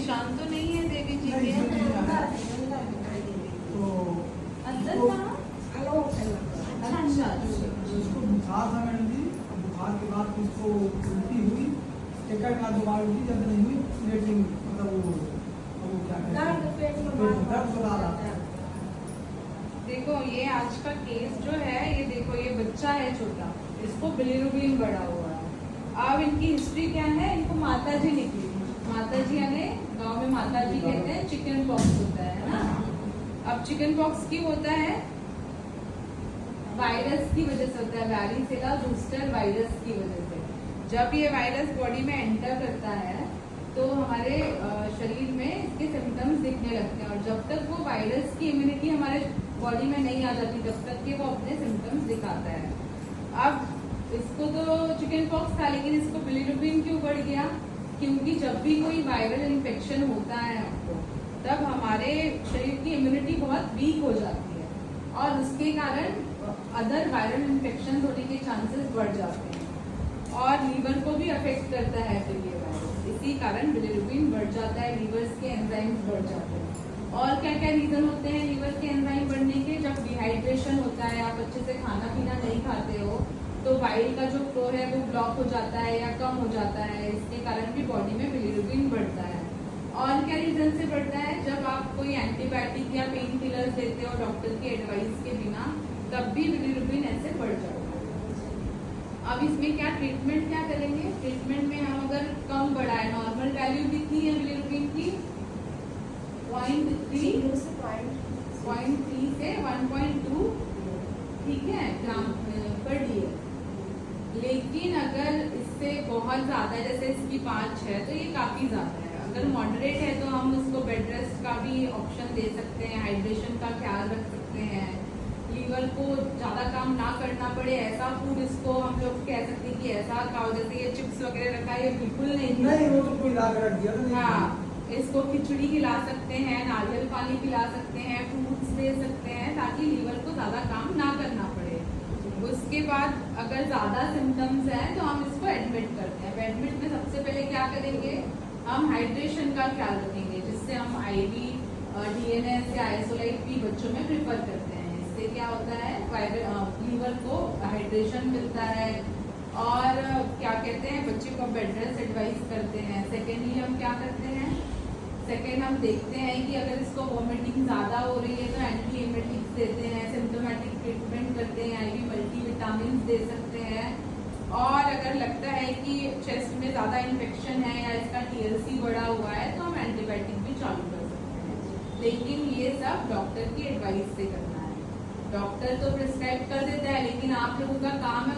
निशान तो नहीं है देवी जी नहीं, के? इसमें नहीं आ रहा। तो अंदर इसको- कहाँ? अच्छा इसको बुखार था मैडम जी, अब बुखार के बाद इसको उल्टी हुई, एक का 2 बार उल्टी जब नहीं हुई, लेकिन मतलब वो क्या कहते हैं, पेट में दर्द हो रहा था। देखो ये आज का केस जो है, ये देखो ये बच्चा है छोटा, इसको बिलीरुबिन बढ़ा हुआ है। अब इनकी हिस्ट्री क्या है, इनको माता जी निकली, माता जी यानी गाँव में माता जी कहते हैं, चिकन पॉक्स होता है ना। अब चिकन पॉक्स क्यों होता है? वायरस की वजह से होता है, वैरिसेला ज़ोस्टर वायरस की वजह से। जब ये वायरस बॉडी में एंटर करता है तो हमारे शरीर में इसके सिम्टम्स दिखने लगते हैं, और जब तक वो वायरस की इम्यूनिटी हमारे बॉडी में नहीं आ जाती तब तक कि वो अपने सिम्टम्स दिखाता है। अब इसको तो चिकन पॉक्स था, लेकिन इसको बिलीरुबिन क्यों बढ़ गया? क्योंकि जब भी कोई वायरल इन्फेक्शन होता है आपको, तब हमारे शरीर की इम्यूनिटी बहुत वीक हो जाती है, और उसके कारण अदर वायरल इन्फेक्शन होने के चांसेस बढ़ जाते हैं, और लीवर को भी अफेक्ट करता है फिर ये वायरस। इसी कारण बिलीरुबिन बढ़ जाता है, लीवर्स के एंजाइम्स बढ़ जाते हैं। और क्या क्या रीजन होते हैं लीवर के एंजाइम बढ़ने के? जब डिहाइड्रेशन होता है, आप अच्छे से खाना पीना नहीं खाते हो, तो बाइल का जो फ्लो है वो ब्लॉक हो जाता है या कम हो जाता है, इसके कारण भी बॉडी में बिलीरुबिन बढ़ता है। और क्या रीजन से बढ़ता है? जब आप कोई एंटीबायोटिक या पेन किलर्स देते हो डॉक्टर की एडवाइस के बिना, तब भी बिलीरुबिन ऐसे बढ़ जाता है। अब इसमें क्या ट्रीटमेंट क्या करेंगे? ट्रीटमेंट में हम अगर कम बढ़ाए, नॉर्मल वैल्यू कितनी है बिलीरुबिन की? 0.3 से 1.2, ठीक है, ग्राम पर डीएल। लेकिन अगर इससे बहुत ज्यादा है, जैसे इसकी 5 है, तो ये काफी ज्यादा है। अगर मॉडरेट है तो हम उसको बेड रेस्ट का भी ऑप्शन दे सकते हैं, हाइड्रेशन का ख्याल रख सकते हैं, लीवर को ज्यादा काम ना करना पड़े ऐसा फूड इसको हम लोग कह सकते हैं कि ऐसा खाओ, जैसे ये चिप्स वगैरह रखा है, ये बिल्कुल नहीं वो तो कोई ला के रख दिया था। हाँ, इसको खिचड़ी खिला सकते हैं, नारियल पानी पिला सकते हैं, फ्रूट्स दे सकते हैं, ताकि लीवर को ज्यादा काम ना करना पड़े। उसके बाद अगर ज्यादा सिम्टम्स हैं तो हम इसको एडमिट करते हैं। एडमिट में सबसे पहले क्या करेंगे, हम हाइड्रेशन का ख्याल रखेंगे, जिससे हम आईवी, डीएनएस या आइसोलाइट भी बच्चों में प्रेफर करते हैं। इससे क्या होता है, लीवर को हाइड्रेशन मिलता है, और क्या कहते हैं, बच्चे को बेड रेस्ट एडवाइस करते हैं। सेकेंडली हम क्या करते हैं, सेकेंड हम देखते हैं कि अगर इसको वॉमिटिंग ज़्यादा हो रही है तो एंटी एमेटिक्स देते हैं, सिम्टोमेटिक ट्रीटमेंट करते हैं, आईवी मल्टीविटामिन दे सकते हैं। और अगर लगता है कि चेस्ट में ज़्यादा इन्फेक्शन है या इसका टीएलसी बढ़ा हुआ है तो हम एंटीबायोटिक भी चालू कर सकते हैं। लेकिन ये सब डॉक्टर की एडवाइस से करना है। डॉक्टर तो प्रिस्क्राइब कर देता है, लेकिन आप लोगों का काम है